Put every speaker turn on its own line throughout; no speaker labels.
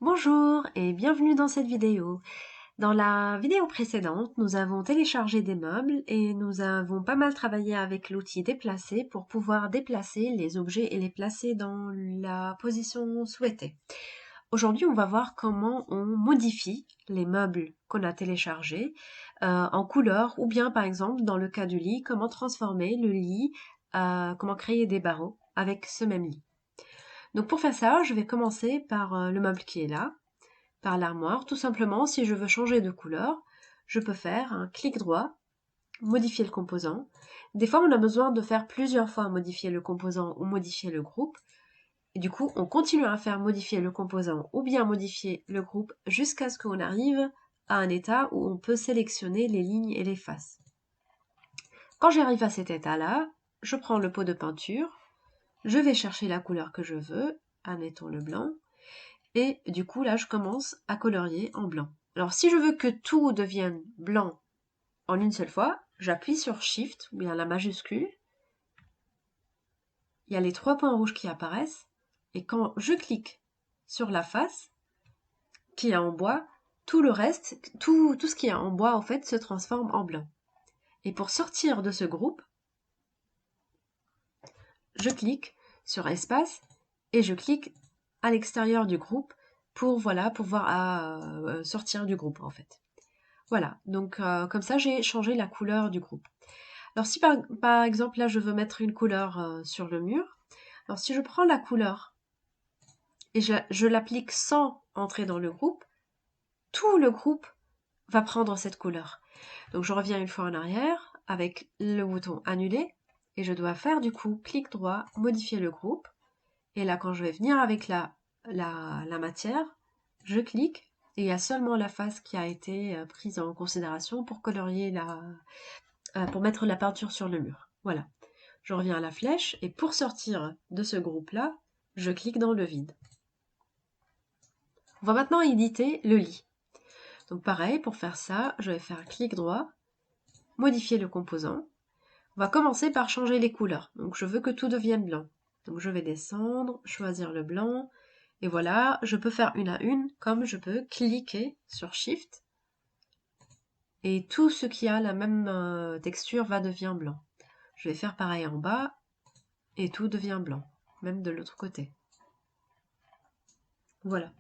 Bonjour et bienvenue dans cette vidéo. Dans la vidéo précédente, nous avons téléchargé des meubles et nous avons pas mal travaillé avec l'outil déplacer pour pouvoir déplacer les objets et les placer dans la position souhaitée. Aujourd'hui, on va voir comment on modifie les meubles qu'on a téléchargés en couleur ou bien par exemple dans le cas du lit, comment transformer le lit, comment créer des barreaux avec ce même lit. Donc pour faire ça, je vais commencer par le meuble qui est là, par l'armoire. Tout simplement, si je veux changer de couleur, je peux faire un clic droit, modifier le composant. Des fois, on a besoin de faire plusieurs fois modifier le composant ou modifier le groupe. Et du coup, on continue à faire modifier le composant ou bien modifier le groupe jusqu'à ce qu'on arrive à un état où on peut sélectionner les lignes et les faces. Quand j'arrive à cet état-là, je prends le pot de peinture, je vais chercher la couleur que je veux, admettons le blanc, et du coup là je commence à colorier en blanc. Alors si je veux que tout devienne blanc en une seule fois, j'appuie sur Shift ou bien la majuscule, il y a les 3 points rouges qui apparaissent, et quand je clique sur la face qui est en bois, tout le reste, tout ce qui est en bois en fait se transforme en blanc. Et pour sortir de ce groupe, je clique sur espace et je clique à l'extérieur du groupe pour voilà, pouvoir sortir du groupe en fait. Voilà, donc comme ça j'ai changé la couleur du groupe. Alors si par exemple là je veux mettre une couleur sur le mur, alors si je prends la couleur et je l'applique sans entrer dans le groupe, tout le groupe va prendre cette couleur. Donc je reviens une fois en arrière avec le bouton annuler et je dois faire du coup clic droit, modifier le groupe. Et là quand je vais venir avec la matière, je clique et il y a seulement la face qui a été prise en considération pour colorier pour mettre la peinture sur le mur. Voilà. Je reviens à la flèche et pour sortir de ce groupe-là, je clique dans le vide. On va maintenant éditer le lit. Donc pareil, pour faire ça, je vais faire clic droit, modifier le composant. On va commencer par changer les couleurs. Donc je veux que tout devienne blanc. Donc je vais descendre, choisir le blanc. Et voilà, je peux faire une à une, comme je peux cliquer sur Shift. Et tout ce qui a la même texture va devenir blanc. Je vais faire pareil en bas, et tout devient blanc, même de l'autre côté. Voilà.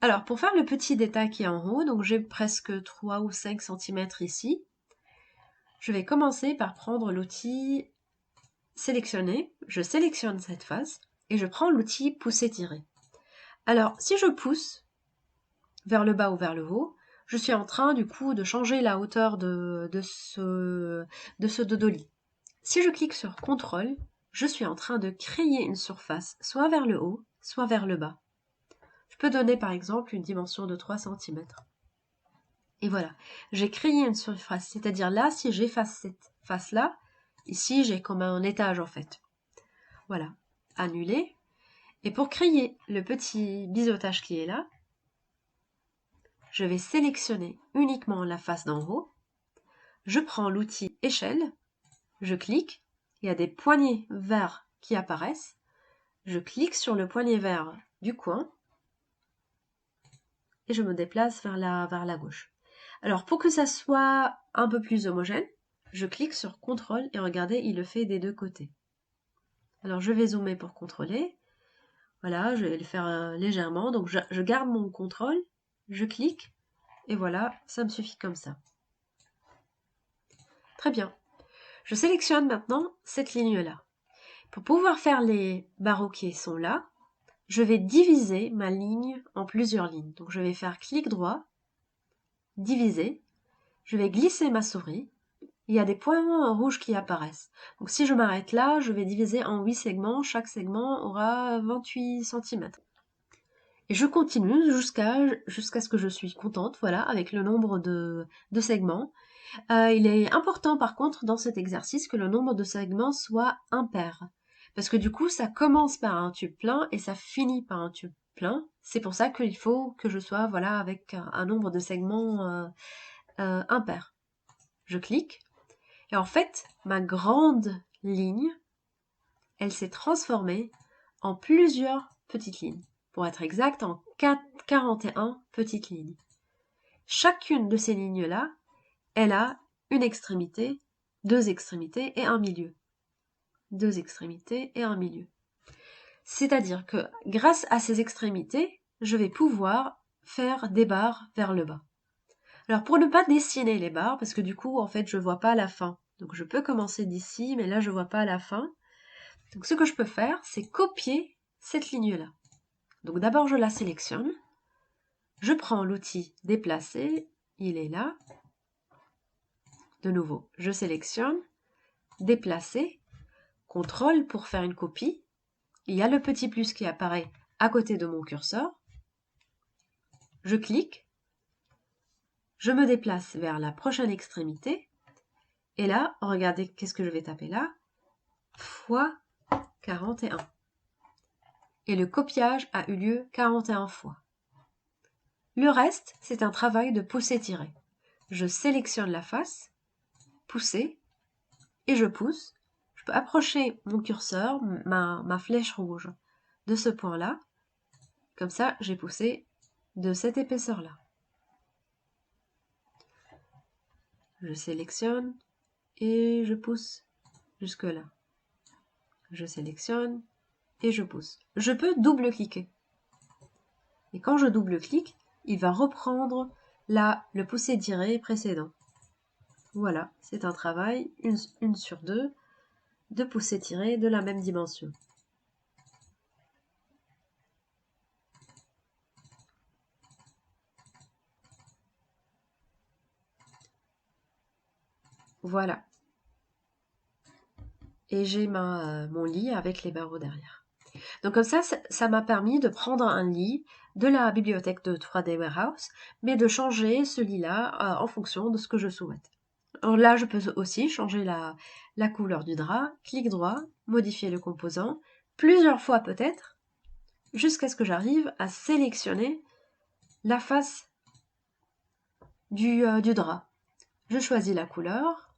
Alors, pour faire le petit détail qui est en haut, donc j'ai presque 3 ou 5 cm ici, je vais commencer par prendre l'outil sélectionner. Je sélectionne cette face et je prends l'outil pousser-tirer. Alors, si je pousse vers le bas ou vers le haut, je suis en train du coup de changer la hauteur de ce dodo-lit. Si je clique sur CTRL, je suis en train de créer une surface soit vers le haut, soit vers le bas. Je peux donner par exemple une dimension de 3 cm. Et voilà, j'ai créé une surface, c'est-à-dire là, si j'efface cette face-là, ici j'ai comme un étage en fait. Voilà, annuler. Et pour créer le petit biseautage qui est là, je vais sélectionner uniquement la face d'en haut. Je prends l'outil échelle, je clique, il y a des poignées verts qui apparaissent. Je clique sur le poignet vert du coin et je me déplace vers la gauche. Alors pour que ça soit un peu plus homogène, je clique sur CTRL et regardez, il le fait des deux côtés. Alors je vais zoomer pour contrôler. Voilà, je vais le faire légèrement. Donc je garde mon contrôle, je clique et voilà, ça me suffit comme ça. Très bien. Je sélectionne maintenant cette ligne-là. Pour pouvoir faire les barreaux qui sont là, je vais diviser ma ligne en plusieurs lignes. Donc je vais faire clic droit, diviser, je vais glisser ma souris, il y a des points rouges qui apparaissent. Donc si je m'arrête là, je vais diviser en 8 segments, chaque segment aura 28 cm. Et je continue jusqu'à ce que je suis contente, voilà, avec le nombre de segments. Il est important par contre dans cet exercice que le nombre de segments soit impair. Parce que du coup, ça commence par un tube plein et ça finit par un tube plein. C'est pour ça qu'il faut que je sois voilà, avec un nombre de segments impair. Je clique. Et en fait, ma grande ligne, elle s'est transformée en plusieurs petites lignes. pour être exact, en 41 petites lignes. Chacune de ces lignes-là, elle a une extrémité, deux extrémités et un milieu. Deux extrémités et un milieu. C'est-à-dire que grâce à ces extrémités, je vais pouvoir faire des barres vers le bas. Alors pour ne pas dessiner les barres, parce que du coup en fait je vois pas la fin. Donc je peux commencer d'ici, mais là je vois pas la fin. Donc ce que je peux faire, c'est copier cette ligne-là. Donc d'abord je la sélectionne. Je prends l'outil déplacer, il est là. De nouveau, je sélectionne, déplacer, CTRL pour faire une copie. Il y a le petit plus qui apparaît à côté de mon curseur. Je clique, je me déplace vers la prochaine extrémité. Et là, regardez, qu'est-ce que je vais taper là? Fois 41. Et le copiage a eu lieu 41 fois. Le reste, c'est un travail de pousser-tirer. Je sélectionne la face, pousser, et je pousse. Je peux approcher mon curseur, ma flèche rouge, de ce point-là. Comme ça, j'ai poussé de cette épaisseur-là. Je sélectionne et je pousse jusque-là. Je sélectionne et je pousse. Je peux double-cliquer. Et quand je double-clique, il va reprendre le pousser-tirer précédent. Voilà, c'est un travail, une sur deux, de pousser-tirer de la même dimension. Voilà. Et j'ai mon lit avec les barreaux derrière. Donc comme ça m'a permis de prendre un lit de la bibliothèque de 3D Warehouse, mais de changer ce lit-là en fonction de ce que je souhaite. Alors là, je peux aussi changer la couleur du drap, clic droit, modifier le composant, plusieurs fois peut-être, jusqu'à ce que j'arrive à sélectionner la face du drap. Je choisis la couleur,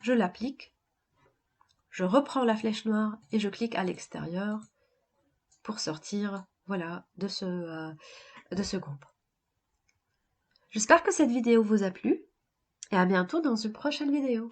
je l'applique, je reprends la flèche noire et je clique à l'extérieur pour sortir, voilà, de ce groupe. J'espère que cette vidéo vous a plu et à bientôt dans une prochaine vidéo.